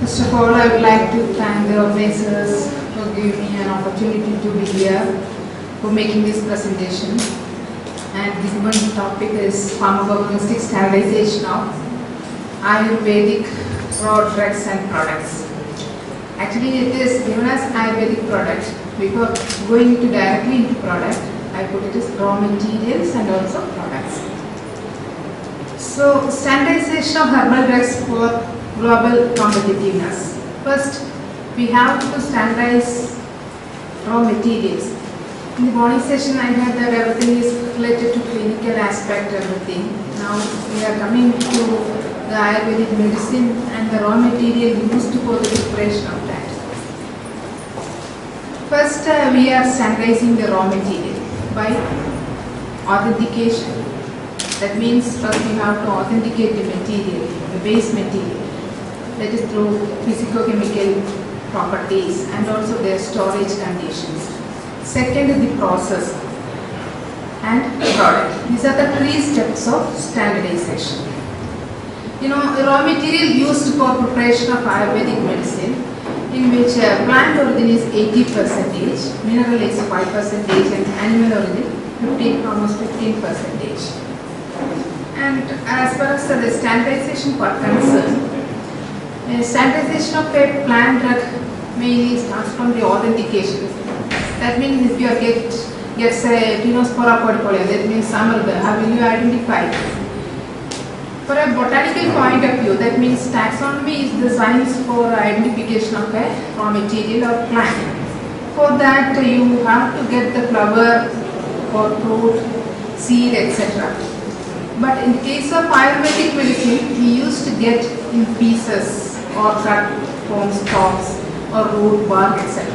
First of all, I would like to thank the organizers for giving me an opportunity to be here for making this presentation. And this one topic is pharmacognostic standardization of Ayurvedic raw drugs and products. Actually, it is given as Ayurvedic product. Before going directly into product, I put it as raw materials and also products. So, standardization of herbal drugs for global competitiveness. First, we have to standardize raw materials. In the morning session, I heard that everything is related to clinical aspect, everything. Now we are coming to the Ayurvedic medicine and the raw material used for the preparation of that. First, we are standardizing the raw material by authentication. That means first we have to authenticate the material, the base material. That is through physicochemical properties and also their storage conditions. Second is the process and product. These are the three steps of standardization. Raw material used for preparation of Ayurvedic medicine, in which plant origin is 80%, mineral is 5%, and animal origin almost 15%. And as far as the standardization part concerned, standardization of a plant drug mainly starts from the authentication. That means if you gets a Tinospora cordifolia, that means Samarga, how will you identify it? For a botanical point of view, that means taxonomy is the science for identification of a raw material or plant. For that, you have to get the flower or fruit, seed, etc. But in the case of Ayurvedic medicine, we used to get in pieces or cut from stalks or root, bark, etc.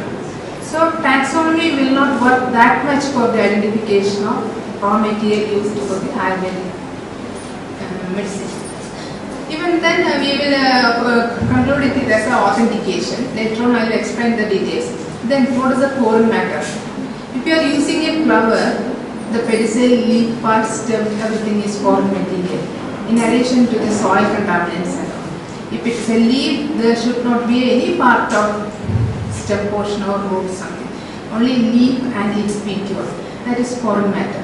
So taxonomy will not work that much for the identification of raw material used for the Ayurvedic medicine. Even then we will conclude it as an authentication. Later on I will explain the details. Then what is the foreign matter? If you are using a flower, the pedicel, leaf part, stem, everything is foreign material. In addition to the soil contaminants and all. If it is a leaf, there should not be any part of stem portion or root something. Only leaf and its petiole. That is foreign matter.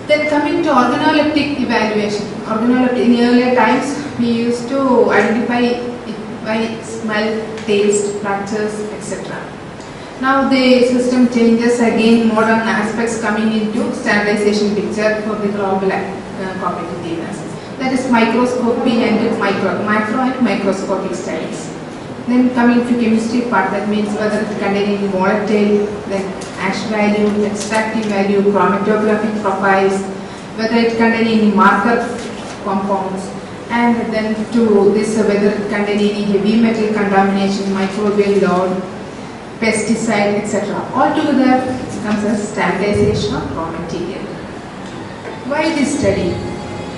Then coming to organoleptic evaluation. Organoleptic, in earlier times we used to identify it by smell, taste, fractures, etc. Now the system changes again, modern aspects coming into standardization picture for the global competitiveness. That is microscopy and macro and microscopic studies. Then coming to chemistry part, that means whether it containing volatile, then ash value, extractive value, chromatographic profiles, whether it containing any marker compounds, and then to this whether it containing any heavy metal contamination, microbial load, pesticide, etc. Altogether comes as standardization of raw material. Why this study?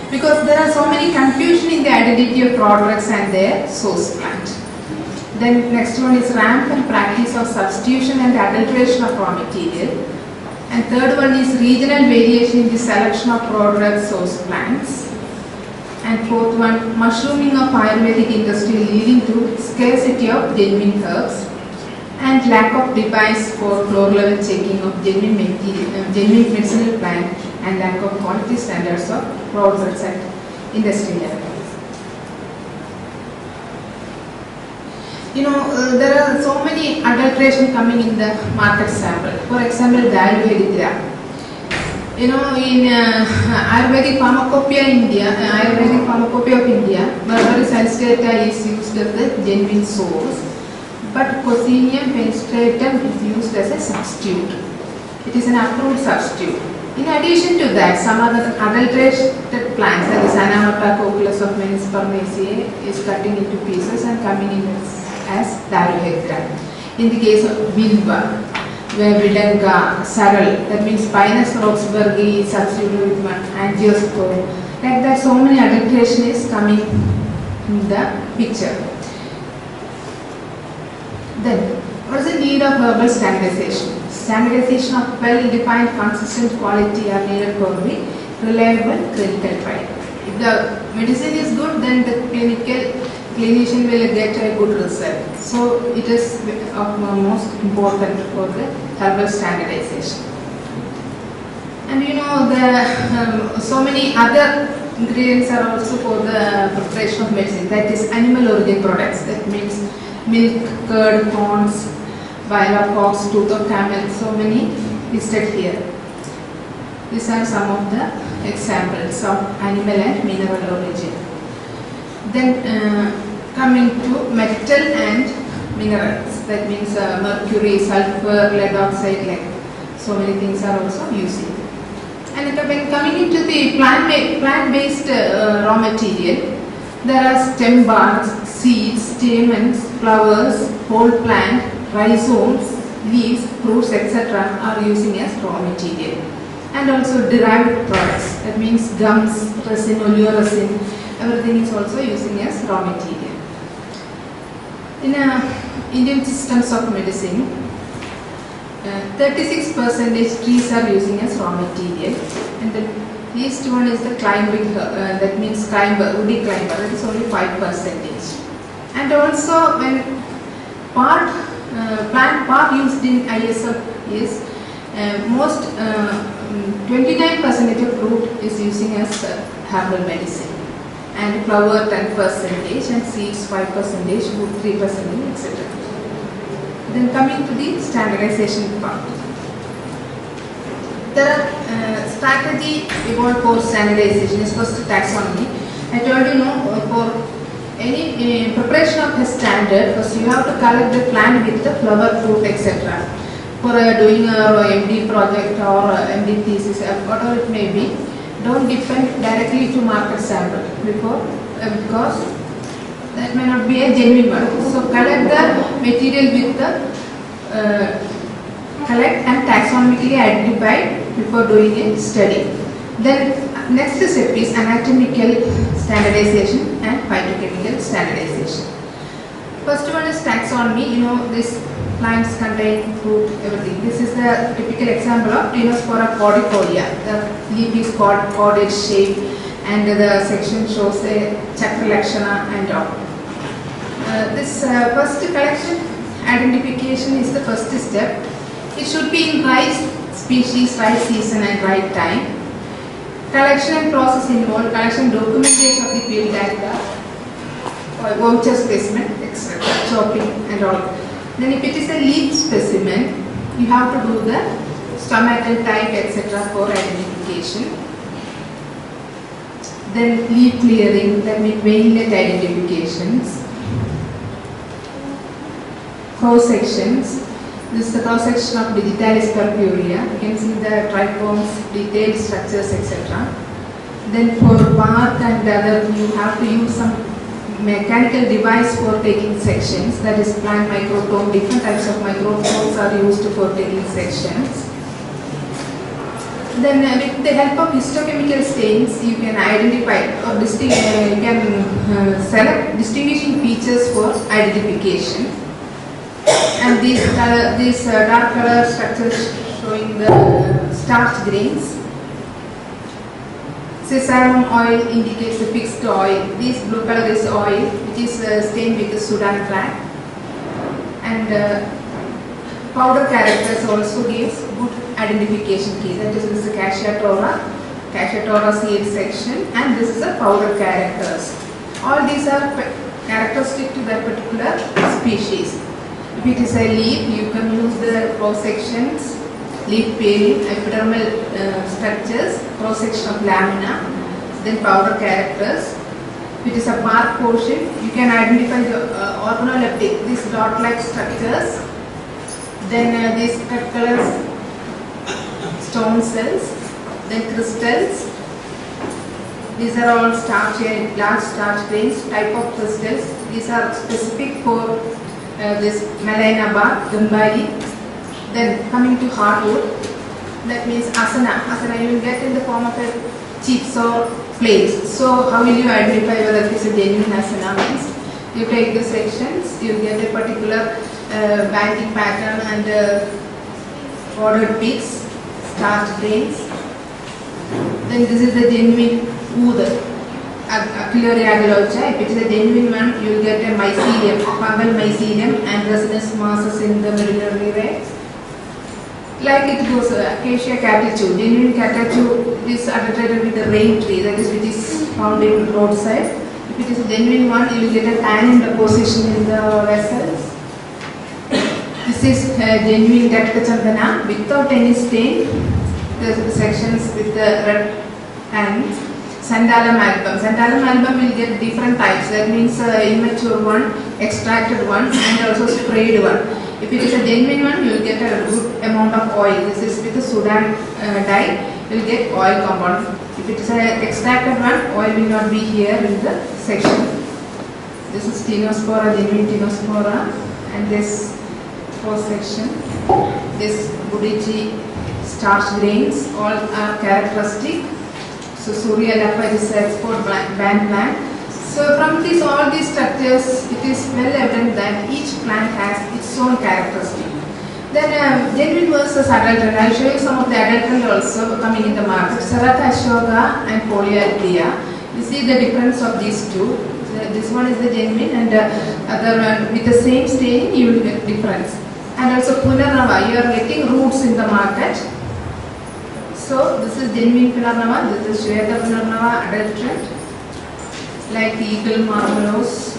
Because there are so many confusion in the identity of products and their source plant. Then next one is rampant practice of substitution and adulteration of raw material. And third one is regional variation in the selection of product source plants. And fourth one, mushrooming of Ayurvedic industry leading to scarcity of genuine herbs and lack of device for floor level checking of genuine medicinal plant and lack of quality standards of products at industry level. There are so many adulteration coming in the market sample. For example, the Ayurvedic. In Ayurvedic Pharmacopoeia of India, Berberis salsicata is used as the genuine source, but Cocinium fenestratum is used as a substitute. It is an approved substitute. In addition to that, some other adulterated plants, that is Anamarta coculus of Menis parmeseae, is cutting into pieces and coming in as Daruhedra. In the case of Bilba, where Vidanga, Saral, that means Pinus roxburghi substituted with Angiosperm. Like that, so many adulteration is coming in the picture. Then, what is the need of herbal standardization? Standardization of well-defined, consistent quality are needed for the reliable clinical trial. If the medicine is good, then the clinical clinician will get a good result. So it is of most important for the herbal standardization. And you know, so many other ingredients are also for the preparation of medicine. That is animal origin products. That means milk, curd, corns, bile of ox, tooth of camel. So many listed here. These are some of the examples of animal and mineral origin. Then coming to metal and minerals. That means mercury, sulfur, lead oxide, like so many things are also using. And when coming into the plant-based raw material, there are stem barks, seeds, stamens, flowers, whole plant, rhizomes, leaves, fruits, etc. are using as raw material. And also derived products, that means gums, resin, oleoresin, everything is also using as raw material. In Indian systems of medicine, 36% trees are using as raw material, and the least one is the climbing, that means climber, woody climber, that is only 5%. And also when plant part used in ISF is most 29% of root is using as herbal medicine, and flower 10%, and seeds 5%, wood 3%, etc. Then coming to the standardization part. There are strategy evolved for standardization is first taxonomy. I told you know, for any preparation of a standard, first you have to collect the plant with the flower, fruit, etc. For doing a MD project or MD thesis, whatever it may be, don't depend directly to market sample because that may not be a genuine one. So collect the material with the collect and taxonomically identified before doing a study. Then next step is anatomical standardization and phytochemical standardization. First one is taxonomy. You know, this plants contain fruit, everything. This is the typical example of Tinospora cordifolia. The leaf is corded shape, and the section shows a chakra lakshana and all. This first collection identification is the first step. It should be in right species, right season, and right time. Collection and process involved collection documentation of the field data, voucher specimen, etc., chopping and all. Then if it is a leaf specimen, you have to do the stomatal type, etc. for identification. Then leaf clearing, that means veinlet identifications. Cross sections. This is the cross section of Digitalis purpurea. You can see the trichomes, detailed structures, etc. Then for bark and other, you have to use some mechanical device for taking sections. That is plant microtome. Different types of microtomes are used for taking sections. Then with the help of histochemical stains, you can identify or select distinguishing features for identification. And these dark color structures showing the starch grains. Sesame oil indicates the fixed oil. This blue color is oil, which is stained with the Sudan flag. And powder characters also gives good identification key. That is, this is a Cassia tora seed section, and this is a powder characters. All these are characteristic to that particular species. If it is a leaf, you can use the cross sections, leaf pairing, epidermal structures, cross section of lamina, then powder characters. If it is a bark portion, you can identify the organoleptic, these dot-like structures. Then these red colors, stone cells, then crystals. These are all starch and large starch grains, type of crystals. These are specific for this Malaina bark, Gambari. Then coming to hardwood, that means asana. Asana you will get in the form of a chips or plates. So how will you identify whether it is a genuine asana? Means you take the sections, you get a particular banding pattern and ordered peaks, starch grains. Then this is the genuine udar. Pylori agarose. If it is a genuine one, you will get a mycelium, fungal mycelium and resinous masses in the medullary way. Like it goes, Acacia catechu. Genuine catechu is adulterated with the rain tree, that is which is found in roadside. If it is a genuine one, you will get a tannin deposition in the vessels. This is genuine Dakta Chandana without any stain. The sections with the red tannins. Sandalam album. Sandalam album will get different types. That means immature one, extracted one, and also sprayed one. If it is a genuine one, you will get a good amount of oil. This is with the Sudan dye. You will get oil compound. If it is an extracted one, oil will not be here in the section. This is Ctenospora, genuine Ctenospora, and this cross section. This Budichi starch grains, all are characteristic. So Surya Lapa is export band plant. So from this, all these structures, it is well evident that each plant has its own characteristic. Then genuine versus adulterant. I will show you some of the adulterant also coming in the market. Saratha Ashoka and Polyalthea. You see the difference of these two. This one is the genuine, and other one with the same stain you will get difference. And also Punarnava, you are getting roots in the market. So this is genuine Punarnava, this is Shweta Punarnava adulterant. Like eagle marvelous,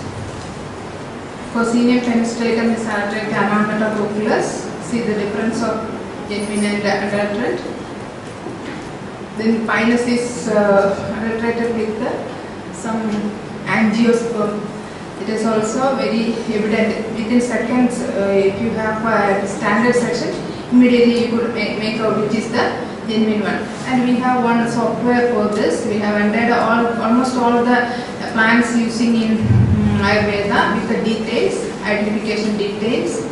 Coccineum fenestratum is adulterated Amanita. See the difference of genuine and adulterant. Then Pinus is adulterated with some angiosperm. It is also very evident within seconds. If you have a standard section, immediately you could make out which is the genuine one. And we have one software for this. We have entered almost all the plants using in Ayurveda with the details, identification details.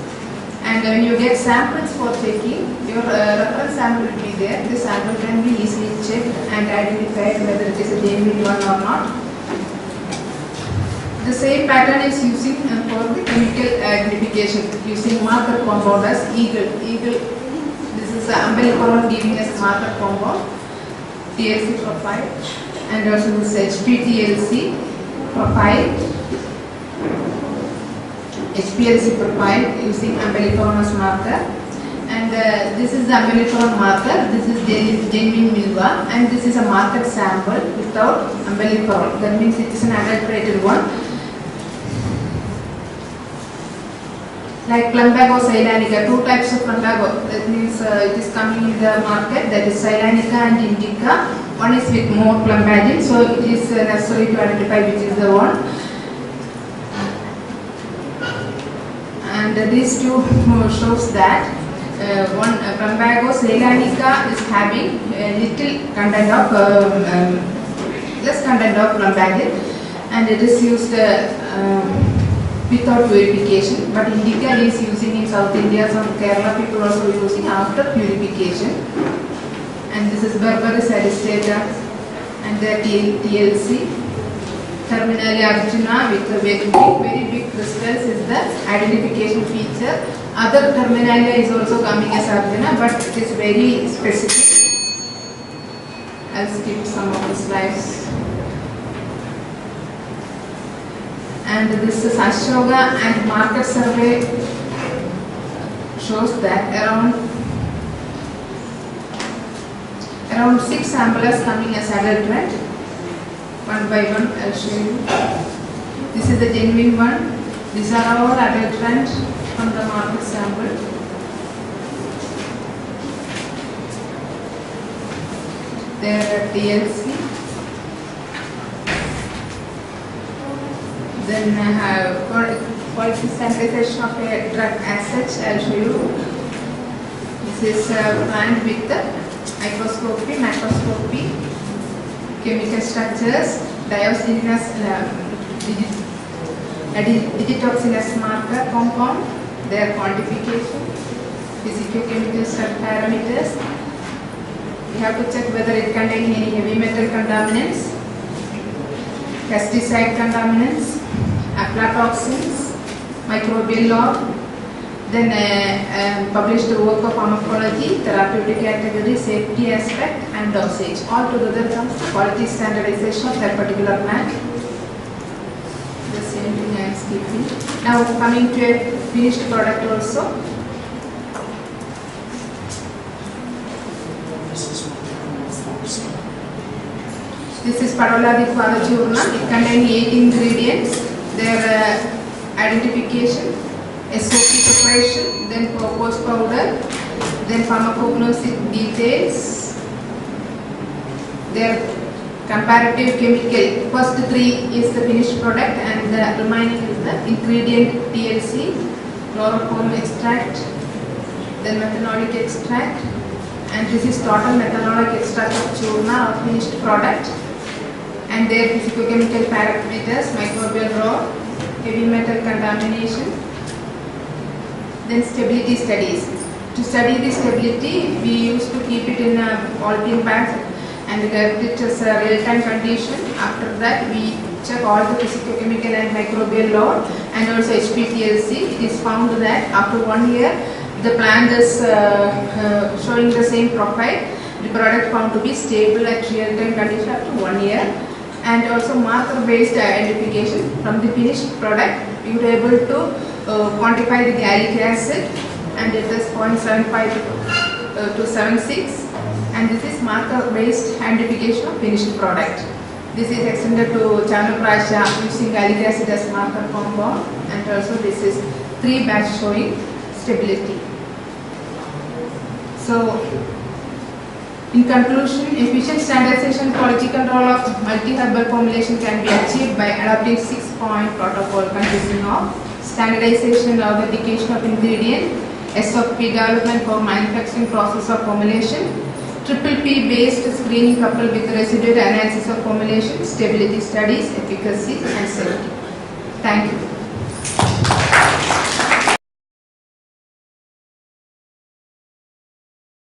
And when you get samples for checking, your reference sample will be there. This sample can be easily checked and identified whether it is a genuine one or not. The same pattern is using for the chemical identification using marker compound as eagle. This is umbilical giving us marker compound, TLC profile, and also this HPTLC profile, HPLC profile using umbilicorn as marker, and this is the umbilicorn marker. This is genuine milva, and this is a marker sample without umbilicorn. That means it is an adulterated one. Like Plumbago, Ceylanica, two types of Plumbago. That means it is coming in the market, that is Ceylanica and Indica. One is with more plumbagin, so it is necessary to identify which is the one. And these two shows that one Plumbago, Ceylanica is having a little content of, less content of plumbagin, and it is used without purification, but Indica is using in South India, some Kerala people also using after purification. And this is Berberis aristata and the TLC. Terminalia Arjuna with the very big crystals is the identification feature. Other Terminalia is also coming as Arjuna, but it is very specific. I'll skip some of the slides. And this is Ashoka and market survey shows that around 6 samples coming as adulterant. One by one I'll show you. This is the genuine one. These are all adulterant from the market sample. There are TLC. Then I have quality sanitization of a drug as such. I'll show you. This is planned with the microscopy, macroscopy, chemical structures, dioxinous, digitoxinous marker compound, their quantification, physicochemical parameters. We have to check whether it contains any heavy metal contaminants, pesticide contaminants, aflatoxins, microbial log, Then published work of pharmacology, therapeutic category, safety aspect and dosage. All together comes quality standardization of that particular plant. The same thing I am skipping. Now coming to a finished product also. This is Padolabicwala Churna. It contains 8 ingredients. Their identification, SOP preparation, then purpose powder, then pharmacognostic details, their comparative chemical. First 3 is the finished product and the remaining is the ingredient TLC, chloroform extract, then methanolic extract, and this is total methanolic extract of churna or finished product, and their physicochemical parameters, microbial role, heavy metal contamination. Then stability studies. To study the stability, we used to keep it in a polythene bag and get it as a real-time condition. After that, we check all the physicochemical and microbial load and also HPTLC. It is found that after 1 year, the plant is showing the same profile. The product found to be stable at real-time condition after 1 year. And also marker-based identification from the finished product. We were able to quantify the gallic acid, and it is 0.75 to 76, and this is marker-based identification of finished product. This is extended to Chanoprasha using gallic acid as marker compound, and also this is 3 batch showing stability. So, in conclusion, efficient standardization quality control of multi-herbal formulation can be achieved by adopting 6-point protocol consisting of standardization or authentication of ingredient, SOP development for manufacturing process of formulation, PPP based screening coupled with residual analysis of formulation, stability studies, efficacy and safety. Thank you.